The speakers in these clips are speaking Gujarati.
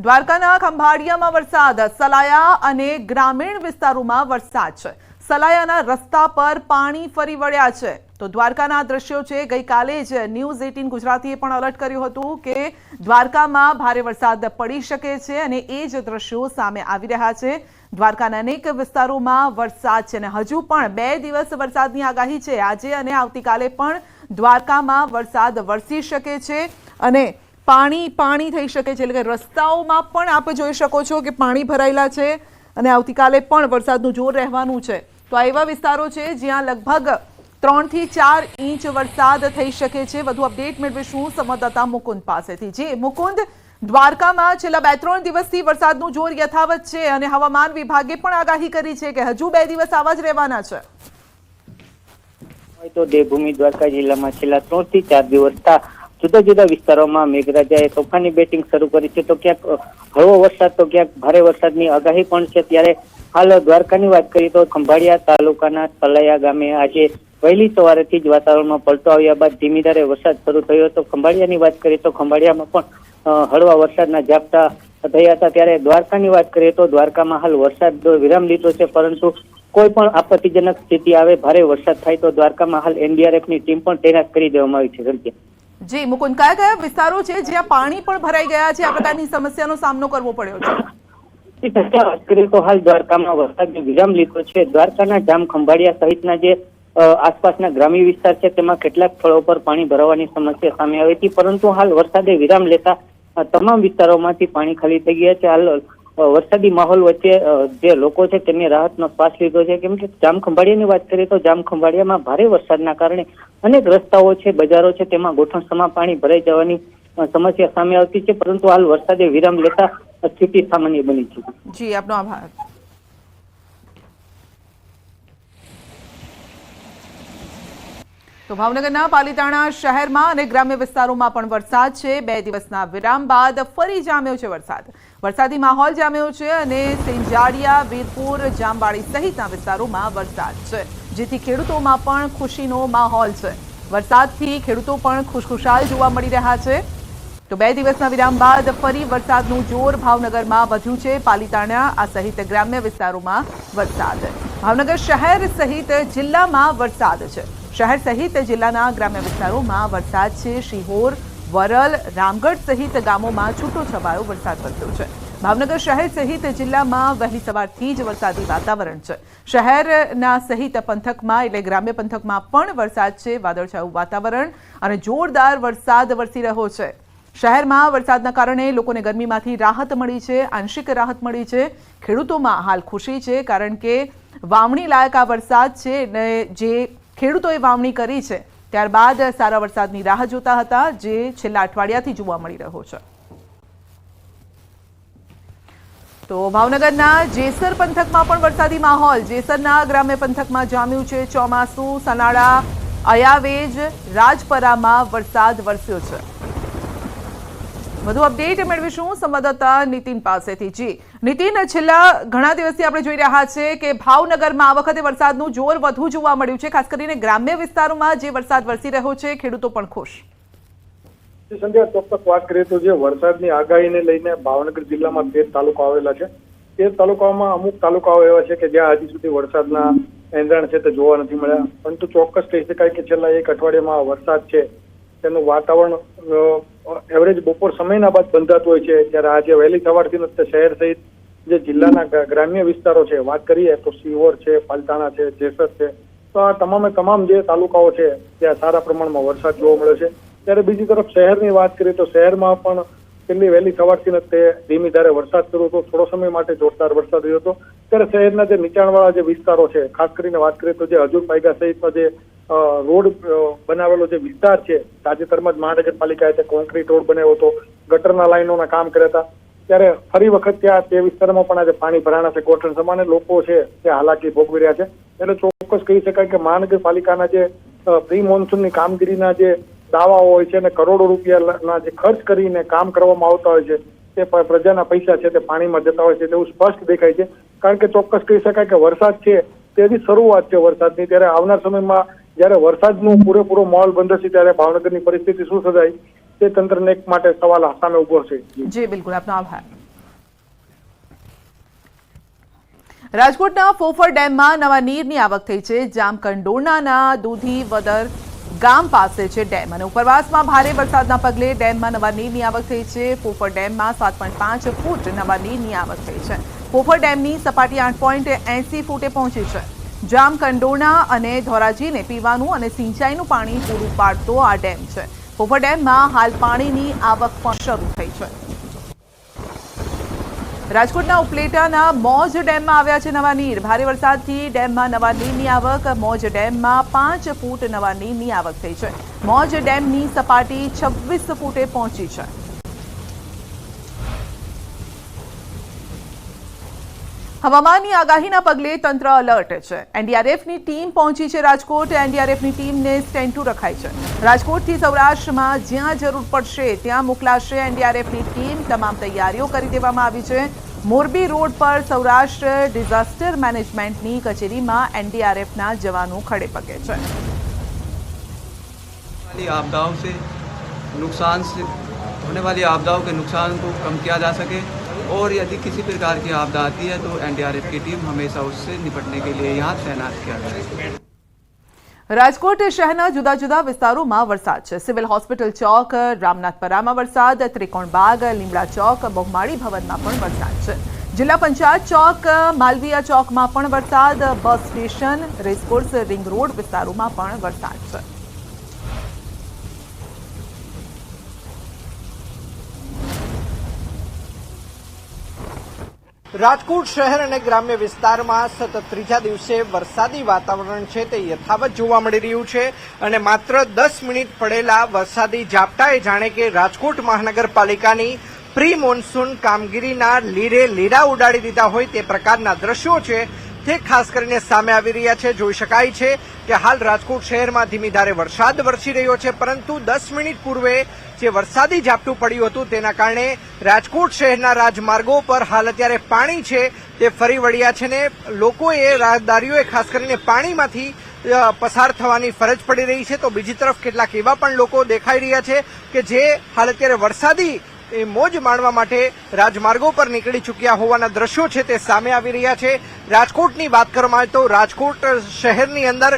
દ્વારકાના ખંભાળિયામાં વરસાદ, સલાયા અને ગ્રામીણ વિસ્તારોમાં વરસાદ છે. સલાયાના રસ્તા પર પાણી ફરી વળ્યા છે. તો દ્વારકાના દ્રશ્યો છે. ગઈકાલે જ ન્યૂઝ 18 ગુજરાતીએ પણ એલર્ટ કર્યું હતું કે દ્વારકામાં ભારે વરસાદ પડી શકે છે અને એ જ દ્રશ્યો સામે આવી રહ્યા છે. દ્વારકાના અનેક વિસ્તારોમાં વરસાદ છે અને હજુ પણ 2 દિવસ વરસાદની આગાહી છે. આજે અને આવતીકાલે પણ દ્વારકામાં વરસાદ વરસી શકે છે અને પાણી થઈ શકે છે. એટલે કે રસ્તાઓમાં પણ આપ જોઈ શકો છો કે પાણી ભરાયેલા છે અને આવતીકાલે પણ વરસાદનું જોર રહેવાનું છે. તો આ એવા વિસ્તારો છે જ્યાં લગભગ 3 થી 4 ઇંચ વરસાદ થઈ શકે છે. વધુ અપડેટ મેળવીશું સંવાદદાતા મુકુંદ પાસેથી. જી મુકુંદ, દ્વારકામાં છેલ્લા 2-3 દિવસથી વરસાદનું જોર યથાવત છે અને હવામાન વિભાગે પણ આગાહી કરી છે કે હજુ 2 દિવસ આવા જ રહેવાના છે. તો દેવભૂમિ દ્વારકા જિલ્લામાં છેલ્લા 3 થી 4 દિવસથી જુદા જુદા વિસ્તારોમાં મેઘરાજાએ તોફાની બેટિંગ શરૂ કરી છે. તો ક્યાંક હળવો વરસાદ તો ક્યાંક ભારે વરસાદની આગાહી પણ છે. ત્યારે હાલ દ્વારકાની વાત કરીએ તો ખંભાળિયા તાલુકાના સલાયા ગામે આજે વહેલી સવારેથી જ વાતાવરણમાં પલટો આવ્યા બાદ ધીમી ધારે વરસાદ શરૂ થયો હતો. ખંભાળિયાની વાત કરીએ તો ખંભાળિયામાં પણ હળવા વરસાદના ઝાપટા થયા હતા. ત્યારે દ્વારકાની વાત કરીએ તો દ્વારકામાં હાલ વરસાદ વિરામ લીધો છે, પરંતુ કોઈ પણ આપત્તિજનક સ્થિતિ આવે, ભારે વરસાદ થાય તો દ્વારકામાં હાલ NDRFની ટીમ પણ તૈનાત કરી દેવામાં આવી છે. જી મુકુંદ, કયા વિસ્તારો છે જ્યાં પાણી પણ ભરાઈ ગયા છે, આ પ્રકારની સમસ્યાનો સામનો કરવો પડ્યો છે? વાત કરીએ તો હાલ દ્વારકામાં વરસાદનો વિરામ લીધો છે. દ્વારકાના જામ ખંભાળિયા સહિતના જે આસપાસના ગ્રામ્ય વિસ્તાર છે તેમાં કેટલાક સ્થળો પર પાણી ભરાવાની સમસ્યા સામે આવી હતી, પરંતુ હાલ વરસાદે વિરામ લેતા તમામ વિસ્તારોમાંથી પાણી ખાલી થઈ ગયા છે. હાલ વરસાદી માહોલ વચ્ચે જે લોકો છે તેમને રાહતનો શ્વાસ લીધો છે, કેમ કે જામ ખંભાળિયાની વાત કરીએ તો જામ ખંભાળિયામાં ભારે વરસાદના કારણે અનેક રસ્તાઓ છે, બજારો છે, તેમાં ગોઠણસમાં પાણી ભરાઈ જવાની સમસ્યા સામે આવતી છે, પરંતુ હાલ વરસાદે વિરામ લેતા સ્થિતિ સામાન્ય બની છે. જી, આપનો આભાર. તો ભાવનગરના પાલીતાણા શહેરમાં અને ગ્રામ્ય વિસ્તારોમાં પણ વરસાદ છે. 2 દિવસના વિરામ બાદ ફરી જામ્યો છે વરસાદ. વરસાદી માહોલ જામ્યો છે અને સેંજાડિયા, વીરપુર, જામવાડી સહિતના વિસ્તારોમાં વરસાદ છે, જેથી ખેડૂતોમાં પણ ખુશીનો માહોલ છે. વરસાદથી ખેડૂતો પણ ખુશખુશાલ જોવા મળી રહ્યા છે. તો 2 દિવસના વિરામ બાદ ફરી વરસાદનું જોર ભાવનગરમાં વધ્યું છે. પાલીતાણા સહિત ગ્રામ્ય વિસ્તારોમાં વરસાદ. ભાવનગર શહેર સહિત જિલ્લામાં વરસાદ છે. શહેર સહિત જિલ્લાના ગ્રામ્ય વિસ્તારોમાં વરસાદ છે. શિહોર, વરલ, રામગઢ સહિત ગામોમાં છૂટો છવાયો વરસાદ વરસ્યો છે. ભાવનગર શહેર સહિત જિલ્લામાં વહેલી સવારથી જ વરસાદી વાતાવરણ છે. શહેરના સહિત પંથકમાં એટલે ગ્રામ્ય પંથકમાં પણ વરસાદ છે. વાદળછાયું વાતાવરણ અને જોરદાર વરસાદ વરસી રહ્યો છે. શહેરમાં વરસાદના કારણે લોકોને ગરમીમાંથી રાહત મળી છે, આંશિક રાહત મળી છે. ખેડૂતોમાં હાલ ખુશી છે, કારણ કે વાવણી લાયક આ વરસાદ છે અને જે ખેડૂતોએ વાવણી કરી છે ત્યારબાદ સારા વરસાદની રાહ જોતા હતા, જે છેલ્લા અઠવાડિયાથી જોવા મળી રહ્યો છે. તો ભાવનગરના જેસર પંથકમાં પણ વરસાદી માહોલ. જેસરના ગ્રામ્ય પંથકમાં જામ્યું છે ચોમાસું. સનાળા, અયાવેજ, રાજપરામાં વરસાદ વરસ્યો છે. વધુ અપડેટ મેળવીશું સંવાદદાતા નીતિન પાસેથી. જી નીતિન, છેલ્લા ઘણા દિવસથી આપણે જોઈ રહ્યા છે કે ભાવનગરમાં આ વખતે વરસાદનું જોર વધુ જોવા મળ્યું છે. ખાસ કરીને ગ્રામ્ય વિસ્તારોમાં જે વરસાદ વરસી રહ્યો છે, ખેડૂતો પણ ખુશ. સંધ્યા, ચોક્કસ વાત કરીએ તો જે વરસાદની આગાહીને લઈને ભાવનગર જિલ્લામાં 13 તાલુકા આવેલા છે. 13 તાલુકાઓમાં અમુક તાલુકાઓ એવા છે કે જ્યાં હજી સુધી વરસાદના એંધાણ છે તે જોવા નથી મળ્યા, પરંતુ ચોક્કસ કહી શકાય કે છેલ્લા 1 અઠવાડિયામાં વરસાદ છે તેનું વાતાવરણ એવરેજ બપોર સમયના બાદ બંધાતું હોય છે. ત્યારે આજે વહેલી સવારથી શહેર સહિત જે જિલ્લાના ગ્રામ્ય વિસ્તારો છે, વાત કરીએ તો શિહોર છે, પાલીતાણા છે, જેસર છે, તો આ તમામ જે તાલુકાઓ છે ત્યાં સારા પ્રમાણમાં વરસાદ જોવા મળે છે. ત્યારે બીજી તરફ શહેરની વાત કરીએ તો શહેરમાં પણ છેલ્લી વહેલી સવારથી તે ધીમી ધારે વરસાદ શરૂ હતો. થોડો સમય માટે જોરદાર વરસાદ રહ્યો હતો. ત્યારે શહેરના જે નીચાણવાળા જે વિસ્તારો છે, ખાસ કરીને વાત કરીએ તો જે હજુર પાયગા સહિતનો જે રોડ બનાવેલો જે વિસ્તાર છે, તાજેતરમાં જ મહાનગરપાલિકાએ કોન્ક્રીટ રોડ બનાવ્યો હતો, ગટરના લાઈનોના કામ કર્યા હતા. ત્યારે ફરી વખત ત્યાં તે વિસ્તારમાં પણ આજે પાણી ભરાણા છે. ગોઠણ સમાને લોકો છે તે હાલાકી ભોગવી રહ્યા છે. એટલે ચોક્કસ કહી શકાય કે મહાનગરપાલિકાના જે પ્રી મોન્સૂનની કામગીરીના જે દાવાઓ હોય છે અને કરોડો રૂપિયાના જે ખર્ચ કરીને કામ કરવામાં આવતા હોય છે, તે પ્રજાના પૈસા છે તે પાણીમાં જતા હોય છે તેવું સ્પષ્ટ દેખાય છે. કારણ કે ચોક્કસ કહી શકાય કે વરસાદ છે તેની શરૂઆત છે વરસાદની. ત્યારે આવનાર સમયમાં જ્યારે વરસાદનું પૂરેપૂરો માહોલ બંધ થશે ત્યારે ભાવનગરની પરિસ્થિતિ શું સર્જાય તે તંત્રને એક માટે સવાલ સામે ઉભો છે. જી બિલકુલ, આપનો આભાર. રાજકોટના ફોફર ડેમમાં નવા નીરની આવક થઈ છે. જામકંડોરણાના દૂધીવદર ગામ પાસે છે ડેમ અને ઉપરવાસમાં ભારે વરસાદના પગલે ડેમમાં નવા નીરની આવક થઈ છે. ફોફર ડેમમાં 7.5 ફૂટ નવા નીરની આવક થઈ છે. ફોફર ડેમની સપાટી 8.80 ફૂટે પહોંચી છે. જામકંડોરણા અને ધોરાજીને પીવાનું અને સિંચાઈનું પાણી પૂરું પાડતો આ ડેમ છે. ફોફર ડેમમાં હાલ પાણીની આવક પણ શરૂ થઈ છે. રાજકોટના ઉપલેટાના મોજ ડેમમાં આવ્યા છે નવા નીર. ભારે વરસાદથી ડેમમાં નવા નીરની આવક. મોજ ડેમમાં 5 ફૂટ નવા નીરની આવક થઈ છે. મોજ ડેમની સપાટી 26 ફૂટે પહોંચી છે. હવામાનની આગાહીના પગલે તંત્ર એલર્ટ છે. એનડીઆરએફની ટીમ પહોંચી છે રાજકોટ. એનડીઆરએફની ટીમને સ્ટેન્ડ ટુ રખાઈ છે. રાજકોટથી સૌરાષ્ટ્રમાં જ્યાં જરૂર પડશે ત્યાં મોકલાશે એનડીઆરએફની ટીમ. તમામ તૈયારીઓ કરી દેવામાં આવી છે. મોરબી રોડ પર સૌરાષ્ટ્ર ડિઝાસ્ટર મેનેજમેન્ટની કચેરીમાં એનડીઆરએફના જવાનો ખડે પગે છે. आपदाओं से नुकसान से होने वाली आपदाओं के नुकसान को कम किया जा सके और यदि किसी प्रकार की आपदा आती है तो एनडीआरएफ की टीम हमेशा उससे निपटने के लिए यहाँ तैनात किया जाए. રાજકોટ શહેરના જુદા જુદા વિસ્તારોમાં વરસાદ છે. સિવિલ હોસ્પિટલ ચોક, રામનાથપરામાં વરસાદ, ત્રિકોણબાગ, લીમડા ચોક, બહુમાળી ભવનમાં પણ વરસાદ છે. જિલ્લા પંચાયત ચોક, માલવીયા ચોકમાં પણ વરસાદ. Bus station, racecourse, ring road વિસ્તારોમાં પણ વરસાદ છે. રાજકોટ શહેર અને ગ્રામ્ય વિસ્તારમાં સતત ત્રીજા દિવસે વરસાદી વાતાવરણ છે તે યથાવત જોવા મળી રહ્યું છે અને માત્ર 10 મિનિટ પડેલા વરસાદી ઝાપટાએ જાણે કે રાજકોટ મહાનગરપાલિકાની પ્રી મોન્સૂન કામગીરીના લીરે લીરા ઉડાડી દીધા હોય તે પ્રકારના દ્રશ્યો છે તે ખાસ કરીને સામે આવી રહ્યા છે. જોઈ શકાય છે કે હાલ રાજકોટ શહેરમાં ધીમી ધારે વરસાદ વરસી રહ્યો છે, પરંતુ 10 મિનિટ પૂર્વે જે વરસાદી ઝાપટું પડ્યું હતું તેના કારણે રાજકોટ શહેરના રાજમાર્ગો પર હાલ અત્યારે પાણી છે તે ફરી વળ્યા છે ને લોકોએ, રાહદારીઓએ ખાસ કરીને પાણીમાંથી પસાર થવાની ફરજ પડી રહી છે. તો બીજી તરફ કેટલાક એવા પણ લોકો દેખાઈ રહ્યા છે કે જે હાલ અત્યારે વરસાદી મોજ માણવા માટે રાજમાર્ગો પર નીકળી ચૂક્યા હોવાના દ્રશ્યો છે તે સામે આવી રહ્યા છે. રાજકોટની વાત કરવામાં આવે તો રાજકોટ શહેરની અંદર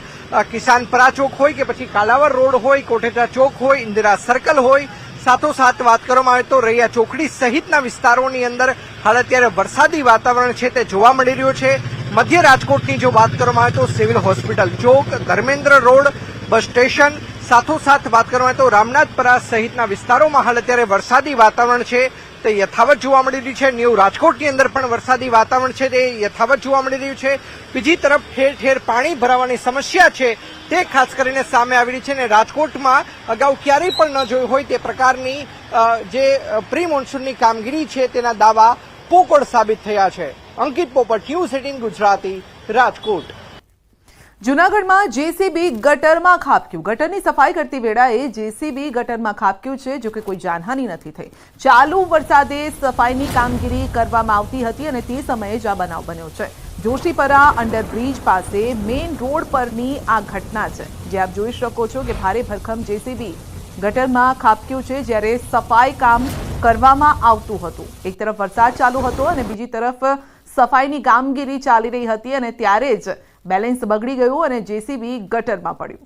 કિસાનપરા ચોક હોય કે પછી કાલાવર રોડ હોય, કોઠેચા ચોક હોય, ઇન્દિરા સર્કલ હોય, સાથોસાથ વાત કરવામાં આવે તો રૈયા ચોકડી સહિતના વિસ્તારોની અંદર હાલ અત્યારે વરસાદી વાતાવરણ છે તે જોવા મળી રહ્યું છે. મધ્ય રાજકોટની જો વાત કરવામાં આવે તો સિવિલ હોસ્પિટલ ચોક, ધર્મેન્દ્ર રોડ, બસ સ્ટેશન, સાથોસાથ વાત કરવામાં આવે તો રામનાથપરા સહિતના વિસ્તારોમાં હાલ અત્યારે વરસાદી વાતાવરણ છે તે યથાવત જોવા મળી રહ્યું છે. ન્યૂ રાજકોટની અંદર પણ વરસાદી વાતાવરણ છે તે યથાવત જોવા મળી રહ્યું છે. બીજી તરફ ઠેર ઠેર પાણી ભરાવાની સમસ્યા છે તે ખાસ કરીને સામે આવી રહી છે અને રાજકોટમાં અગાઉ ક્યારેય પણ ન જોઈ હોય તે પ્રકારની જે પ્રી મોન્સૂનની કામગીરી છે તેના દાવા પોકળ સાબિત થયા છે. અંકિત પોપટ, ન્યૂઝ 18 ગુજરાતી, રાજકોટ. જૂનાગઢમાં જેસીબી ગટરમાં ખાબક્યું. ગટરની સફાઈ કરતી વેળાએ જેસીબી ગટરમાં ખાબક્યું છે. જોકે કોઈ જાનહાની નથી થઈ. ચાલુ વરસાદે સફાઈની કામગીરી કરવામાં આવતી હતી અને તે સમયે જ આ બનાવ બન્યો છે. જોશીપરા અંડરબ્રિજ પાસે મેઇન રોડ પરની આ ઘટના છે, જે આપ જોઈ શકો છો કે ભારે ભરખમ જેસીબી ગટરમાં ખાબક્યું છે જ્યારે સફાઈ કામ કરવામાં આવતું હતું. એક તરફ વરસાદ ચાલુ હતો અને બીજી તરફ સફાઈની કામગીરી ચાલી રહી હતી અને ત્યારે જ બેલેન્સ બગડી ગયું અને જેસીબી ગટરમાં પડ્યું.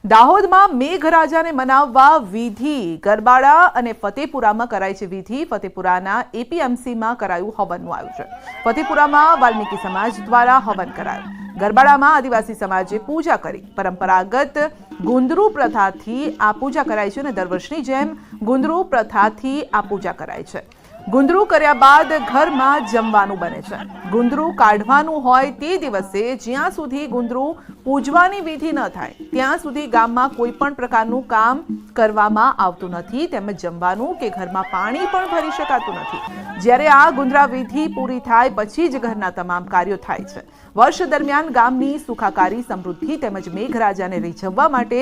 દાહોદમાં મેઘરાજાને મનાવવા વિધિ. ગરબાડા અને ફતેપુરામાં કરાઈ છે વિધિ. ફતેપુરાના એપીએમસીમાં કરાયું હવનનું આયોજન. ફતેપુરામાં વાલ્મીકી સમાજ દ્વારા હવન કરાયું. ગરબાડામાં આદિવાસી સમાજે પૂજા કરી. પરંપરાગત ગુંદરુ પ્રથાથી આ પૂજા કરાય છે અને દર વર્ષની જેમ ગુંદરુ પ્રથાથી આ પૂજા કરાય છે. ગુંદરુ કર્યા બાદ ઘરમાં જમવાનું બને છે. ગુંદરુ કાઢવાનું હોય તે દિવસે જ્યાં સુધી ગુંદરુ પૂજવાની વિધિ ન થાય ત્યાં સુધી ગામમાં કોઈ પણ પ્રકારનું કામ કરવામાં આવતું નથી, તેમજ જમવાનું કે ઘરમાં પાણી પણ ભરી શકાતું નથી. જ્યારે આ ગુંદરા વિધિ પૂરી થાય પછી જ ઘરના તમામ કાર્યો થાય છે. વર્ષ દરમિયાન ગામની સુખાકારી, સમૃદ્ધિ તેમજ મેઘરાજાને રીઝવવા માટે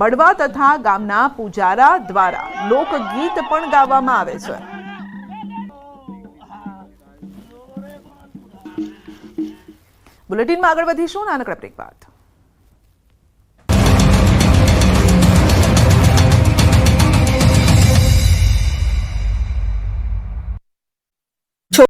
બળવા તથા ગામના પૂજારા દ્વારા લોકગીત પણ ગાવામાં આવે છે. બુલેટિનમાં આગળ વધીશું નાનકડા બ્રેક બાદ.